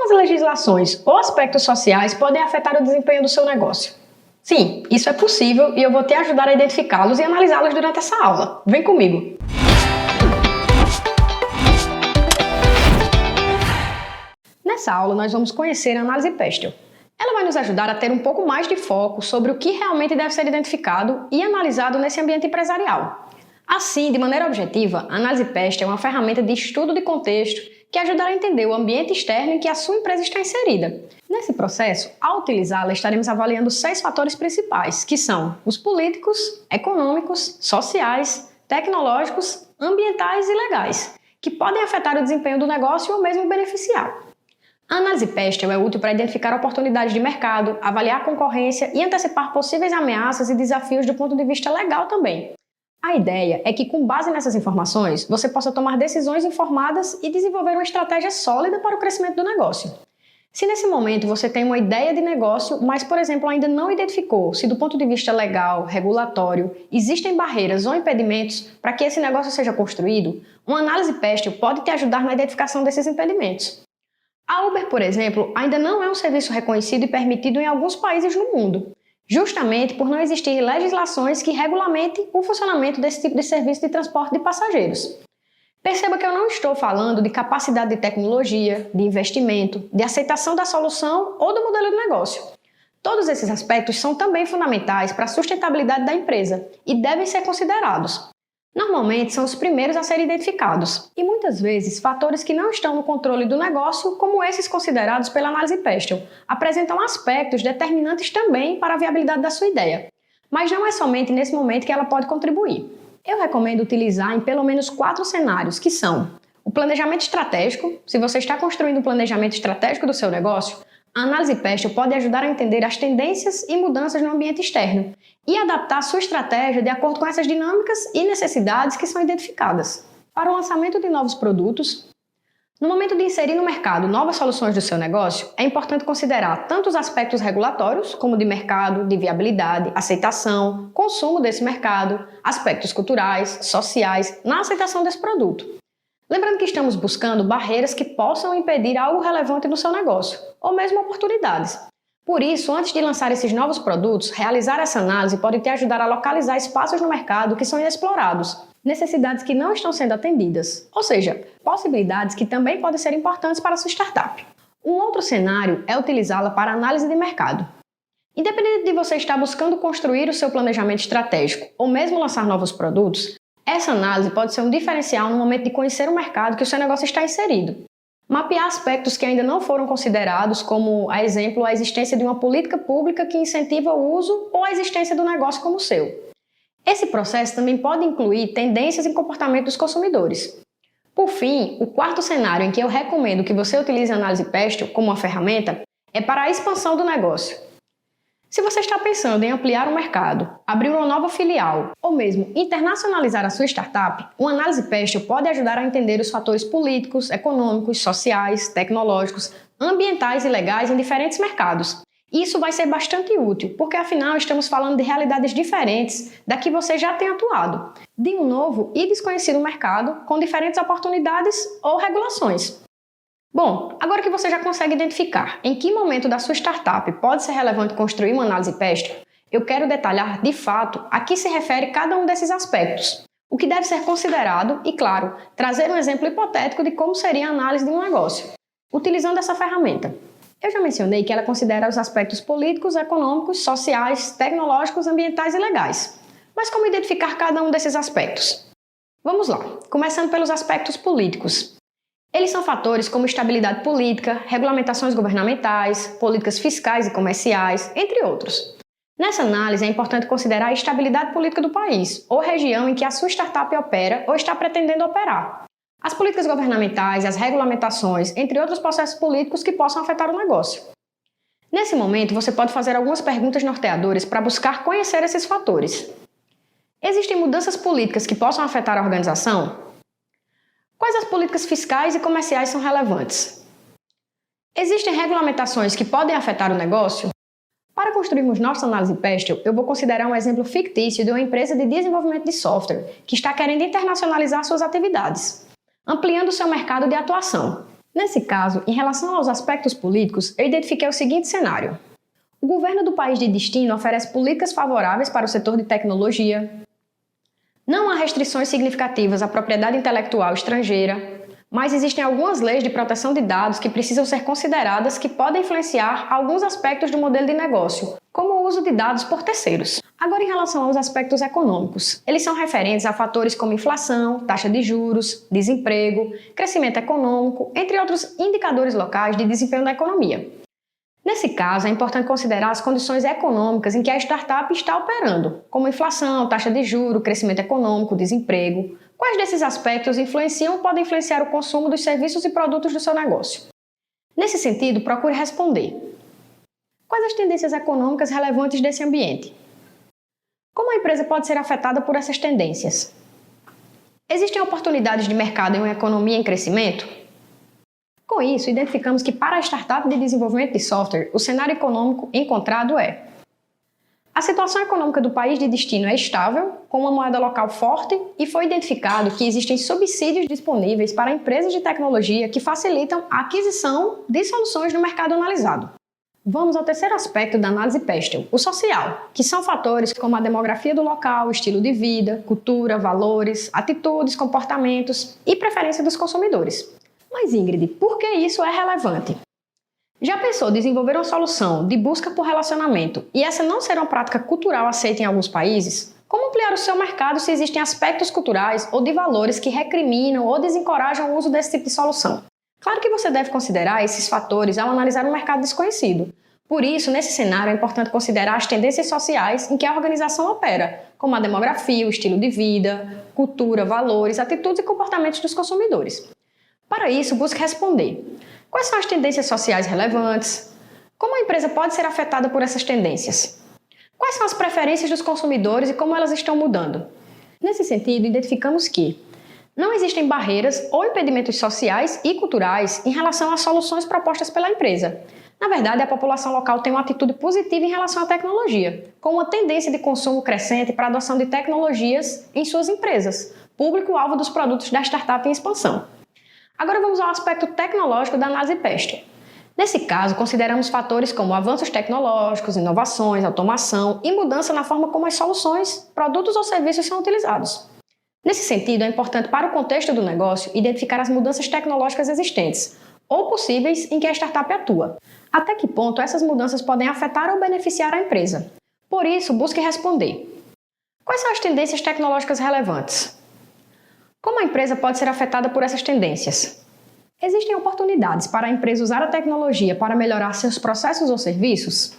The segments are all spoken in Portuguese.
as legislações ou aspectos sociais podem afetar o desempenho do seu negócio? Sim, isso é possível e eu vou te ajudar a identificá-los e analisá-los durante essa aula. Vem comigo! Nessa aula, nós vamos conhecer a análise Pestel. Ela vai nos ajudar a ter um pouco mais de foco sobre o que realmente deve ser identificado e analisado nesse ambiente empresarial. Assim, de maneira objetiva, a análise Pestel é uma ferramenta de estudo de contexto que ajudará a entender o ambiente externo em que a sua empresa está inserida. Nesse processo, ao utilizá-la, estaremos avaliando 6 fatores principais, que são os políticos, econômicos, sociais, tecnológicos, ambientais e legais, que podem afetar o desempenho do negócio ou mesmo beneficiar. A análise Pestel é útil para identificar oportunidades de mercado, avaliar a concorrência e antecipar possíveis ameaças e desafios do ponto de vista legal também. A ideia é que, com base nessas informações, você possa tomar decisões informadas e desenvolver uma estratégia sólida para o crescimento do negócio. Se nesse momento você tem uma ideia de negócio, mas, por exemplo, ainda não identificou se do ponto de vista legal, regulatório, existem barreiras ou impedimentos para que esse negócio seja construído, uma análise Pestel pode te ajudar na identificação desses impedimentos. A Uber, por exemplo, ainda não é um serviço reconhecido e permitido em alguns países no mundo, justamente por não existir legislações que regulamentem o funcionamento desse tipo de serviço de transporte de passageiros. Perceba que eu não estou falando de capacidade de tecnologia, de investimento, de aceitação da solução ou do modelo de negócio. Todos esses aspectos são também fundamentais para a sustentabilidade da empresa e devem ser considerados. Normalmente são os primeiros a serem identificados, e muitas vezes fatores que não estão no controle do negócio, como esses considerados pela análise Pestel, apresentam aspectos determinantes também para a viabilidade da sua ideia. Mas não é somente nesse momento que ela pode contribuir. Eu recomendo utilizar em pelo menos 4 cenários, que são o planejamento estratégico. Se você está construindo um planejamento estratégico do seu negócio, a análise Pestel pode ajudar a entender as tendências e mudanças no ambiente externo e adaptar a sua estratégia de acordo com essas dinâmicas e necessidades que são identificadas. Para o lançamento de novos produtos, no momento de inserir no mercado novas soluções do seu negócio, é importante considerar tanto os aspectos regulatórios, como de mercado, de viabilidade, aceitação, consumo desse mercado, aspectos culturais, sociais, na aceitação desse produto. Lembrando que estamos buscando barreiras que possam impedir algo relevante no seu negócio, ou mesmo oportunidades. Por isso, antes de lançar esses novos produtos, realizar essa análise pode te ajudar a localizar espaços no mercado que são inexplorados, necessidades que não estão sendo atendidas, ou seja, possibilidades que também podem ser importantes para a sua startup. Um outro cenário é utilizá-la para análise de mercado. Independente de você estar buscando construir o seu planejamento estratégico ou mesmo lançar novos produtos, essa análise pode ser um diferencial no momento de conhecer o mercado que o seu negócio está inserido. Mapear aspectos que ainda não foram considerados, como, a exemplo, a existência de uma política pública que incentiva o uso ou a existência do negócio como o seu. Esse processo também pode incluir tendências em comportamento dos consumidores. Por fim, o quarto cenário em que eu recomendo que você utilize a análise Pestel como uma ferramenta é para a expansão do negócio. Se você está pensando em ampliar o mercado, abrir uma nova filial ou mesmo internacionalizar a sua startup, uma análise Pestel pode ajudar a entender os fatores políticos, econômicos, sociais, tecnológicos, ambientais e legais em diferentes mercados. E isso vai ser bastante útil, porque afinal estamos falando de realidades diferentes da que você já tem atuado, de um novo e desconhecido mercado com diferentes oportunidades ou regulações. Bom, agora que você já consegue identificar em que momento da sua startup pode ser relevante construir uma análise Pestel, eu quero detalhar de fato a que se refere cada um desses aspectos, o que deve ser considerado e, claro, trazer um exemplo hipotético de como seria a análise de um negócio, utilizando essa ferramenta. Eu já mencionei que ela considera os aspectos políticos, econômicos, sociais, tecnológicos, ambientais e legais. Mas como identificar cada um desses aspectos? Vamos lá, começando pelos aspectos políticos. Eles são fatores como estabilidade política, regulamentações governamentais, políticas fiscais e comerciais, entre outros. Nessa análise, é importante considerar a estabilidade política do país, ou região em que a sua startup opera ou está pretendendo operar. As políticas governamentais, as regulamentações, entre outros processos políticos que possam afetar o negócio. Nesse momento, você pode fazer algumas perguntas norteadoras para buscar conhecer esses fatores. Existem mudanças políticas que possam afetar a organização? Quais as políticas fiscais e comerciais são relevantes? Existem regulamentações que podem afetar o negócio? Para construirmos nossa análise Pestel, eu vou considerar um exemplo fictício de uma empresa de desenvolvimento de software que está querendo internacionalizar suas atividades, ampliando seu mercado de atuação. Nesse caso, em relação aos aspectos políticos, eu identifiquei o seguinte cenário. O governo do país de destino oferece políticas favoráveis para o setor de tecnologia. Não há restrições significativas à propriedade intelectual estrangeira, mas existem algumas leis de proteção de dados que precisam ser consideradas que podem influenciar alguns aspectos do modelo de negócio, como o uso de dados por terceiros. Agora, em relação aos aspectos econômicos, eles são referentes a fatores como inflação, taxa de juros, desemprego, crescimento econômico, entre outros indicadores locais de desempenho da economia. Nesse caso, é importante considerar as condições econômicas em que a startup está operando, como inflação, taxa de juros, crescimento econômico, desemprego. Quais desses aspectos influenciam ou podem influenciar o consumo dos serviços e produtos do seu negócio? Nesse sentido, procure responder. Quais as tendências econômicas relevantes desse ambiente? Como a empresa pode ser afetada por essas tendências? Existem oportunidades de mercado em uma economia em crescimento? Com isso, identificamos que para a startup de desenvolvimento de software, o cenário econômico encontrado é: a situação econômica do país de destino é estável, com uma moeda local forte, e foi identificado que existem subsídios disponíveis para empresas de tecnologia que facilitam a aquisição de soluções no mercado analisado. Vamos ao terceiro aspecto da análise Pestel, o social, que são fatores como a demografia do local, estilo de vida, cultura, valores, atitudes, comportamentos e preferência dos consumidores. Mas Ingrid, por que isso é relevante? Já pensou desenvolver uma solução de busca por relacionamento e essa não ser uma prática cultural aceita em alguns países? Como ampliar o seu mercado se existem aspectos culturais ou de valores que recriminam ou desencorajam o uso desse tipo de solução? Claro que você deve considerar esses fatores ao analisar um mercado desconhecido. Por isso, nesse cenário, é importante considerar as tendências sociais em que a organização opera, como a demografia, o estilo de vida, cultura, valores, atitudes e comportamentos dos consumidores. Para isso, busque responder: quais são as tendências sociais relevantes? Como a empresa pode ser afetada por essas tendências? Quais são as preferências dos consumidores e como elas estão mudando? Nesse sentido, identificamos que não existem barreiras ou impedimentos sociais e culturais em relação às soluções propostas pela empresa. Na verdade, a população local tem uma atitude positiva em relação à tecnologia, com uma tendência de consumo crescente para a adoção de tecnologias em suas empresas, público-alvo dos produtos da startup em expansão. Agora vamos ao aspecto tecnológico da análise Pestel. Nesse caso, consideramos fatores como avanços tecnológicos, inovações, automação e mudança na forma como as soluções, produtos ou serviços são utilizados. Nesse sentido, é importante para o contexto do negócio identificar as mudanças tecnológicas existentes ou possíveis em que a startup atua. Até que ponto essas mudanças podem afetar ou beneficiar a empresa? Por isso, busque responder: quais são as tendências tecnológicas relevantes? Como a empresa pode ser afetada por essas tendências? Existem oportunidades para a empresa usar a tecnologia para melhorar seus processos ou serviços?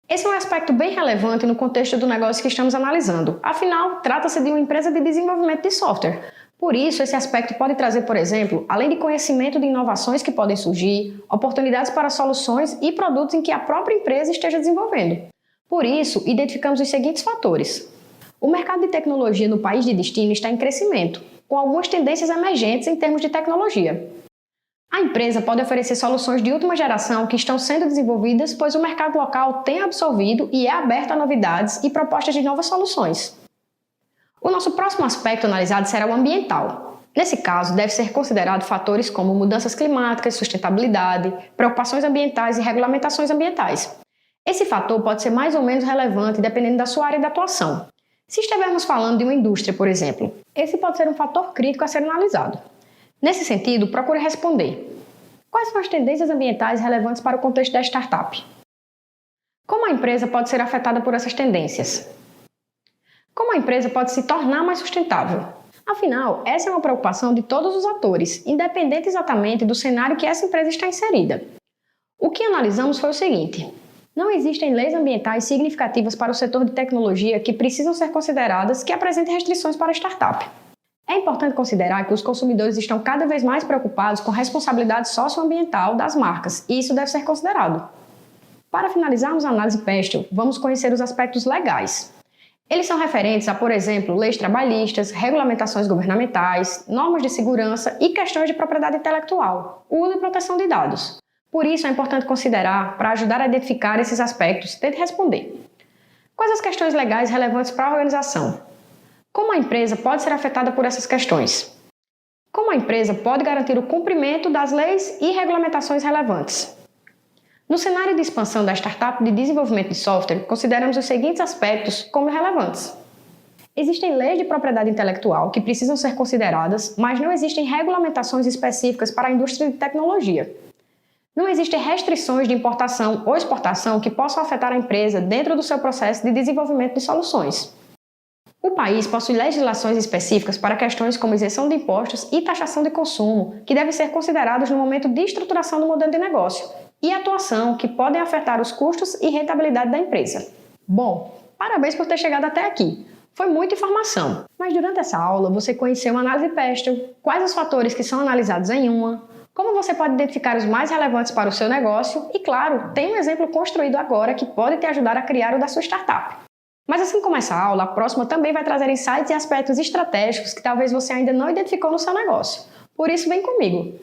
Esse é um aspecto bem relevante no contexto do negócio que estamos analisando. Afinal, trata-se de uma empresa de desenvolvimento de software. Por isso, esse aspecto pode trazer, por exemplo, além de conhecimento de inovações que podem surgir, oportunidades para soluções e produtos em que a própria empresa esteja desenvolvendo. Por isso, identificamos os seguintes fatores. O mercado de tecnologia no país de destino está em crescimento, com algumas tendências emergentes em termos de tecnologia. A empresa pode oferecer soluções de última geração que estão sendo desenvolvidas, pois o mercado local tem absorvido e é aberto a novidades e propostas de novas soluções. O nosso próximo aspecto analisado será o ambiental. Nesse caso, deve ser considerado fatores como mudanças climáticas, sustentabilidade, preocupações ambientais e regulamentações ambientais. Esse fator pode ser mais ou menos relevante dependendo da sua área de atuação. Se estivermos falando de uma indústria, por exemplo, esse pode ser um fator crítico a ser analisado. Nesse sentido, procure responder: quais são as tendências ambientais relevantes para o contexto da startup? Como a empresa pode ser afetada por essas tendências? Como a empresa pode se tornar mais sustentável? Afinal, essa é uma preocupação de todos os atores, independente exatamente do cenário que essa empresa está inserida. O que analisamos foi o seguinte: não existem leis ambientais significativas para o setor de tecnologia que precisam ser consideradas que apresentem restrições para a startup. É importante considerar que os consumidores estão cada vez mais preocupados com a responsabilidade socioambiental das marcas, e isso deve ser considerado. Para finalizarmos a análise Pestel, vamos conhecer os aspectos legais. Eles são referentes a, por exemplo, leis trabalhistas, regulamentações governamentais, normas de segurança e questões de propriedade intelectual, uso e proteção de dados. Por isso, é importante considerar, para ajudar a identificar esses aspectos, tente responder: quais as questões legais relevantes para a organização? Como a empresa pode ser afetada por essas questões? Como a empresa pode garantir o cumprimento das leis e regulamentações relevantes? No cenário de expansão da startup de desenvolvimento de software, consideramos os seguintes aspectos como relevantes. Existem leis de propriedade intelectual que precisam ser consideradas, mas não existem regulamentações específicas para a indústria de tecnologia. Não existem restrições de importação ou exportação que possam afetar a empresa dentro do seu processo de desenvolvimento de soluções. O país possui legislações específicas para questões como isenção de impostos e taxação de consumo, que devem ser considerados no momento de estruturação do modelo de negócio, e atuação, que podem afetar os custos e rentabilidade da empresa. Bom, parabéns por ter chegado até aqui. Foi muita informação, mas durante essa aula você conheceu uma análise Pestel, quais os fatores que são analisados em uma, como você pode identificar os mais relevantes para o seu negócio e, claro, tem um exemplo construído agora que pode te ajudar a criar o da sua startup. Mas assim como essa aula, a próxima também vai trazer insights e aspectos estratégicos que talvez você ainda não identificou no seu negócio. Por isso, vem comigo!